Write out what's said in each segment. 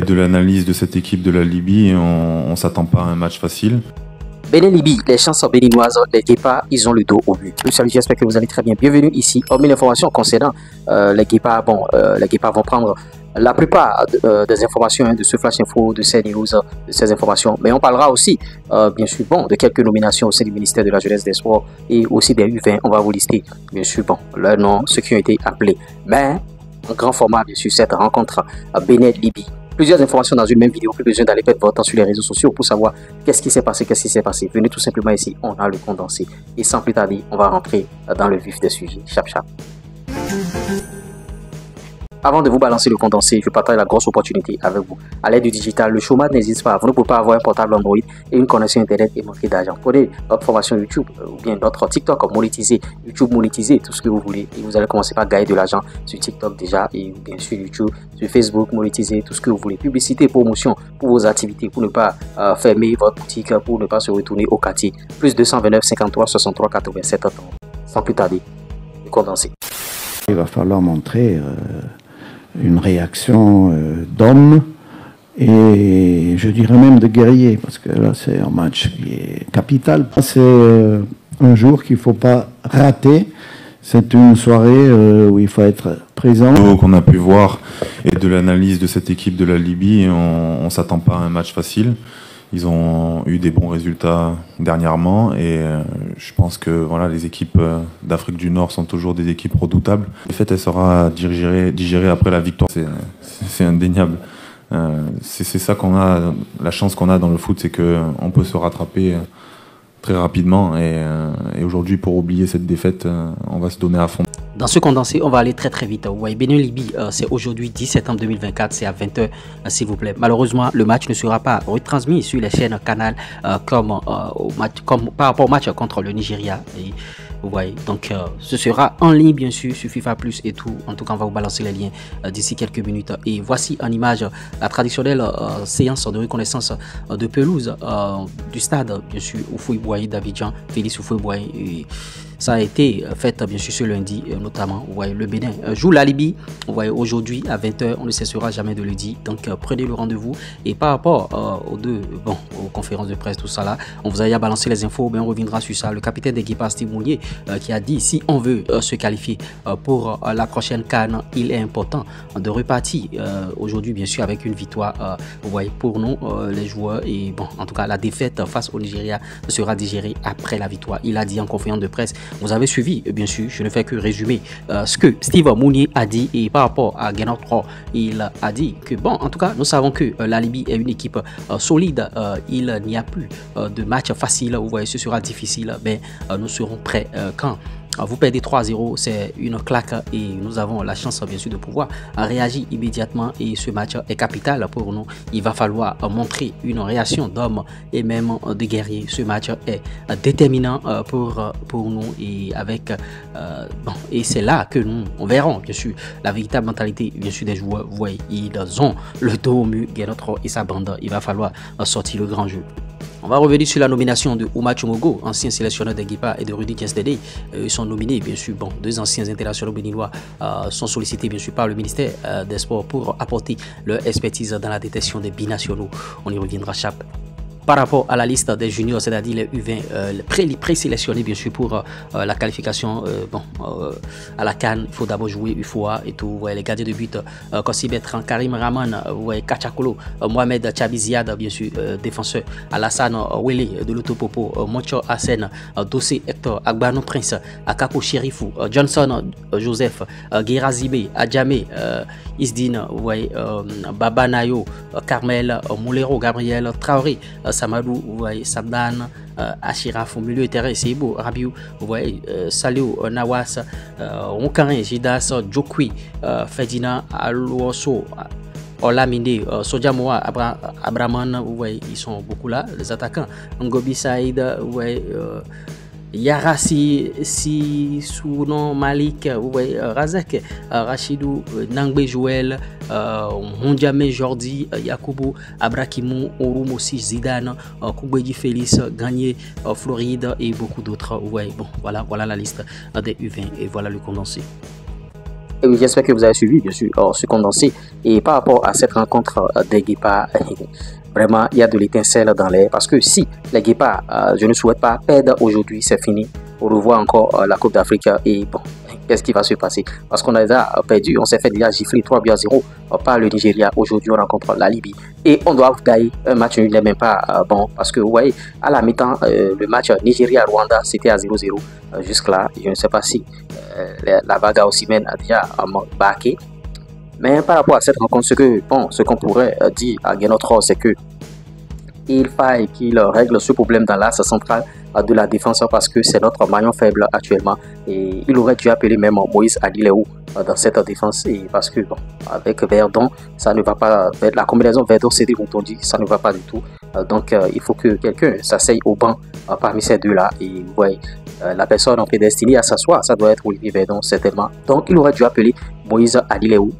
De l'analyse de cette équipe de la Libye, on ne s'attend pas à un match facile. Bénin-Libye, les chances béninoises, les Guépards, ils ont le dos au but. Salut, j'espère que vous allez très bien. Bienvenue ici. Hormis l'information concernant les Guépards, les Guépards vont prendre la plupart des informations de ce Flash Info, de ces news, de ces informations. Mais on parlera aussi, bien sûr, de quelques nominations au sein du ministère de la Jeunesse des Sports et aussi des U20. On va vous lister, bien sûr, leurs noms, ceux qui ont été appelés. Mais en grand format, bien sûr, cette rencontre Bénin-Libye. Plusieurs informations dans une même vidéo, plus besoin d'aller perdre votre temps sur les réseaux sociaux pour savoir qu'est-ce qui s'est passé, Venez tout simplement ici, on a le condensé. Et sans plus tarder, on va rentrer dans le vif des sujets. Chap chap. Avant de vous balancer le condensé, je partage la grosse opportunité avec vous. À l'aide du digital, le chômage n'hésite pas. Vous ne pouvez pas avoir un portable Android et une connexion Internet et manquer d'argent. Prenez notre formation YouTube ou bien notre TikTok monétisé, YouTube monétisé, tout ce que vous voulez. Et vous allez commencer par gagner de l'argent sur TikTok déjà et bien sûr YouTube, sur Facebook monétisé, tout ce que vous voulez. Publicité, promotion pour vos activités, pour ne pas fermer votre boutique, pour ne pas se retourner au quartier. Plus 229 53 63 87 ans. Sans plus tarder, le condensé. Il va falloir montrer une réaction d'homme et je dirais même de guerrier, parce que là c'est un match qui est capital. C'est un jour qu'il ne faut pas rater. C'est une soirée où il faut être présent. Qu'on a pu voir et de l'analyse de cette équipe de la Libye, on ne s'attend pas à un match facile. Ils ont eu des bons résultats dernièrement et je pense que voilà, les équipes d'Afrique du Nord sont toujours des équipes redoutables. En fait, elle sera digérée après la victoire. C'est indéniable. C'est ça qu'on a, la chance qu'on a dans le foot, c'est qu'on peut se rattraper très rapidement et aujourd'hui, pour oublier cette défaite, on va se donner à fond. Dans ce condensé, on va aller très très vite. Ouais, Bénin-Libye, c'est aujourd'hui 10 septembre 2024, c'est à 20h, s'il vous plaît. Malheureusement, le match ne sera pas retransmis sur les chaînes Canal comme par rapport au match contre le Nigeria. Et, vous voyez, donc ce sera en ligne bien sûr sur FIFA Plus et tout. En tout cas, on va vous balancer les liens d'ici quelques minutes. Et voici en image la traditionnelle séance de reconnaissance de pelouse du stade, bien sûr, Houphouët-Boigny d'Abidjan, Félix Houphouët-Boigny. Ça a été fait bien sûr ce lundi notamment. Vous voyez, le Bénin joue la Libye. Vous voyez, aujourd'hui à 20h, on ne cessera jamais de le dire. Donc prenez le rendez-vous. Et par rapport aux conférences de presse, tout ça là, on vous a déjà balancé les infos, mais on reviendra sur ça. Le capitaine des Guépards, Steve Mounier, qui a dit si on veut se qualifier pour la prochaine CAN, il est important de repartir aujourd'hui bien sûr avec une victoire. Vous voyez, pour nous les joueurs, et bon, en tout cas la défaite face au Nigeria sera digérée après la victoire. Il a dit en conférence de presse. Vous avez suivi, bien sûr, je ne fais que résumer ce que Steve Mounier a dit. Et par rapport à Gennaro 3, il a dit que, bon, en tout cas, nous savons que la Libye est une équipe solide. Il n'y a plus de match facile. Vous voyez, ce sera difficile, mais nous serons prêts quand vous perdez 3-0, c'est une claque et nous avons la chance bien sûr de pouvoir réagir immédiatement et ce match est capital pour nous. Il va falloir montrer une réaction d'homme et même de guerrier. Ce match est déterminant pour nous et avec et c'est là que nous verrons bien sûr la véritable mentalité bien sûr des joueurs. Vous voyez, ils ont le dos au mur, Gennaro et sa bande. Il va falloir sortir le grand jeu. On va revenir sur la nomination de Ouma Tchomogo, ancien sélectionneur des Guépards, et de Rudy Kinsdede. Ils sont nominés, bien sûr. Bon, deux anciens internationaux béninois sont sollicités, bien sûr, par le ministère des Sports pour apporter leur expertise dans la détection des binationaux. On y reviendra chaque. Par rapport à la liste des juniors, c'est-à-dire les U20 présélectionnés bien sûr pour la qualification à la CAN, il faut d'abord jouer UFOA et tout. Vous voyez, les gardiens de but, Kossi Bertrand, Karim Raman, vous voyez, Kachakolo, Mohamed Chabiziad, bien sûr, défenseur, Alassane Wele de l'Autopopo, Moncho Hassen, Dossé Hector, Agbano Prince, Akapo Sherifou, Johnson Joseph, Guéra Zibé, Adjamé, Isdine, vous voyez, Baba Nayo, Carmel, Moulero, Gabriel, Traoré, Samadou, vous voyez, Sabdan, Achiraf au milieu de terrain, c'est beau, Rabiou, vous voyez, Saliou, Nawas, Ronkarin, Jidas, Jokwi, Ferdinand, Alouosso, Olamide, Sojamoa, Abraman, vous voyez, ils sont beaucoup là, les attaquants, Ngobi Saïd, vous voyez, Yarasi, Sounon, Malik, vous voyez, Razek, Rachidou, Nangbe Joël, Hondiame Jordi, Yakubu, Abrakimou, Orumossi, Zidane, Koubedi Félix, Gagné, Floride et beaucoup d'autres. Vous voyez, bon, voilà la liste des U20 et voilà le condensé. Et oui, j'espère que vous avez suivi, bien sûr, ce condensé. Et par rapport à cette rencontre des Guépards, vraiment, il y a de l'étincelle dans l'air. Parce que si les Guépards, je ne souhaite pas perdre aujourd'hui, c'est fini. On revoit encore la Coupe d'Afrique. Et bon, qu'est-ce qui va se passer? Parce qu'on a déjà perdu, on s'est fait déjà gifler 3-0 par le Nigeria. Aujourd'hui, on rencontre la Libye. Et on doit gagner un match nul, n'est même pas bon. Parce que vous voyez, à la mi-temps, le match Nigeria-Rwanda, c'était à 0-0. Jusque-là, je ne sais pas si la vague à Osimhen a déjà marqué. Mais par rapport à cette rencontre, ce qu'on pourrait dire à Guénotre, c'est que il faille qu'il règle ce problème dans l'axe central de la défense parce que c'est notre maillon faible actuellement. Et il aurait dû appeler même Moïse Adileou dans cette défense. Et parce que bon, avec Verdon, ça ne va pas. La combinaison Verdon-Cédric Montondi, ça ne va pas du tout. Donc il faut que quelqu'un s'asseye au banc parmi ces deux-là. Et vous voyez, la personne prédestinée à s'asseoir, ça doit être Olivier Verdon certainement. Donc il aurait dû appeler Moïse Adileou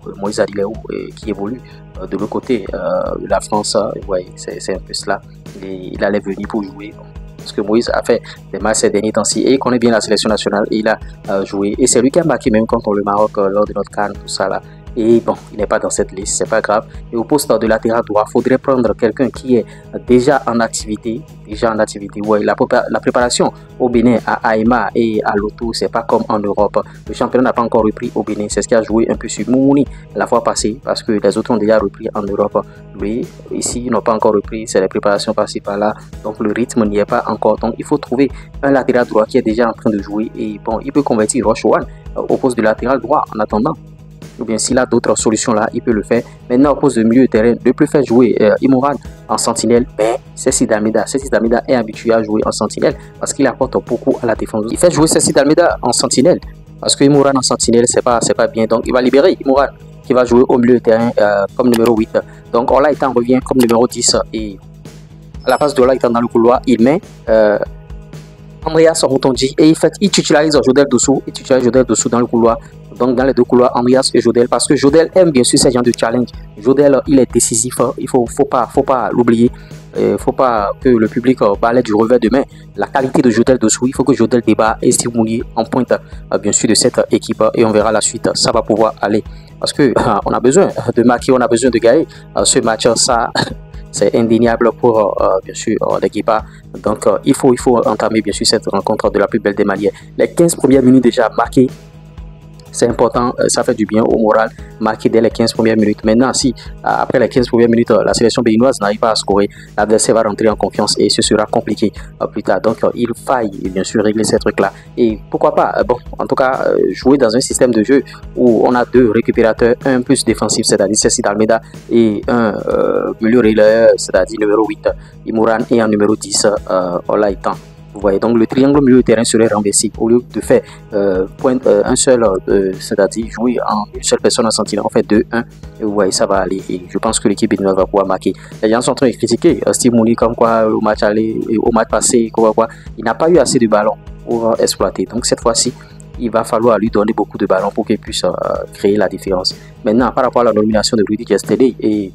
qui évolue de l'autre côté de la France. Ouais, c'est un peu cela. Il allait venir pour jouer. Parce que Moïse a fait des matchs ces derniers temps-ci et il connaît bien la sélection nationale. Il a joué et c'est lui qui a marqué même contre le Maroc lors de notre CAN, tout ça là. Et bon, il n'est pas dans cette liste, c'est pas grave. Et au poste de latéral droit, il faudrait prendre quelqu'un qui est déjà en activité. Ouais, la préparation au Bénin, à Aïma et à Loto, c'est pas comme en Europe. Le championnat n'a pas encore repris au Bénin. C'est ce qui a joué un peu sur Moumouni la fois passée, parce que les autres ont déjà repris en Europe. Lui, ici, ils n'ont pas encore repris. C'est les préparations par-ci par-là. Donc le rythme n'y est pas encore. Donc il faut trouver un latéral droit qui est déjà en train de jouer. Et bon, il peut convertir Roche One au poste de latéral droit en attendant. Ou bien s'il a d'autres solutions là, il peut le faire. Maintenant, au poste de milieu de terrain, ne plus faire jouer Imoran en sentinelle, mais c'est Sid Almeida. Sid Almeida est habitué à jouer en sentinelle parce qu'il apporte beaucoup à la défense. Il fait jouer Sid Almeida en sentinelle parce que Imoran en sentinelle, c'est pas bien. Donc, il va libérer Imoran qui va jouer au milieu de terrain comme numéro 8. Donc, Olaitan revient comme numéro 10 et à la place de Olaitan dans le couloir, il met Andreas Rotondi et il titularise Jodel Dossou. Il titularise Jodel Dossou dans le couloir. Donc dans les deux couloirs, Andreas et Jodel, parce que Jodel aime bien sûr ces genres de challenge. Jodel, il est décisif, il faut pas l'oublier. Faut pas que le public parle du revers de main. La qualité de Jodel Dossou, il faut que Jodel débat et Steve Mounier en pointe bien sûr de cette équipe et on verra la suite. Ça va pouvoir aller parce que on a besoin de marquer, on a besoin de gagner ce match. Ça c'est indéniable pour bien sûr l'équipe. Donc il faut entamer bien sûr cette rencontre de la plus belle des manières. Les 15 premières minutes déjà marquées. C'est important, ça fait du bien au moral, marqué dès les 15 premières minutes. Maintenant, si après les 15 premières minutes, la sélection béninoise n'arrive pas à scorer, l'adversaire va rentrer en confiance et ce sera compliqué plus tard. Donc, il faille bien sûr régler ces trucs-là. Et pourquoi pas, bon, en tout cas, jouer dans un système de jeu où on a deux récupérateurs, un plus défensif, c'est-à-dire Sid Almeida, et un milieu relayeur, c'est-à-dire numéro 8, Imoran, et en numéro 10, Olaitan. Vous voyez, donc le triangle milieu de terrain serait renversé. Au lieu de faire un seul, c'est-à-dire jouer en une seule personne en sentinelle, on fait 2-1. Et vous voyez, ça va aller. Et je pense que l'équipe béninoise va pouvoir marquer. Les gens sont en train de critiquer Steve Mounier comme quoi au match aller, au match passé, quoi. Il n'a pas eu assez de ballons pour exploiter. Donc cette fois-ci, il va falloir lui donner beaucoup de ballons pour qu'il puisse créer la différence. Maintenant, par rapport à la nomination de Rudy Gestede et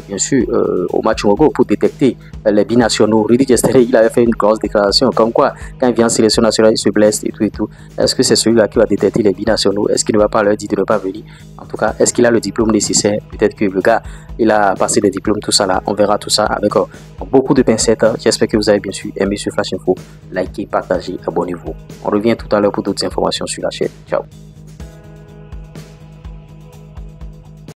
bien sûr au match Mogo pour détecter les binationaux. Rudy Gestede, il avait fait une grosse déclaration comme quoi quand il vient en sélection nationale il se blesse et tout. Est-ce que c'est celui-là qui va détecter les binationaux? Est-ce qu'il ne va pas leur dire de ne pas venir? En tout cas, est-ce qu'il a le diplôme nécessaire? Peut-être que le gars il a passé des diplômes, tout ça là. On verra tout ça avec beaucoup de pincettes. J'espère que vous avez bien sûr aimé ce Flash Info. Likez, partagez, abonnez-vous. On revient tout à l'heure pour d'autres informations sur la chaîne. Ciao.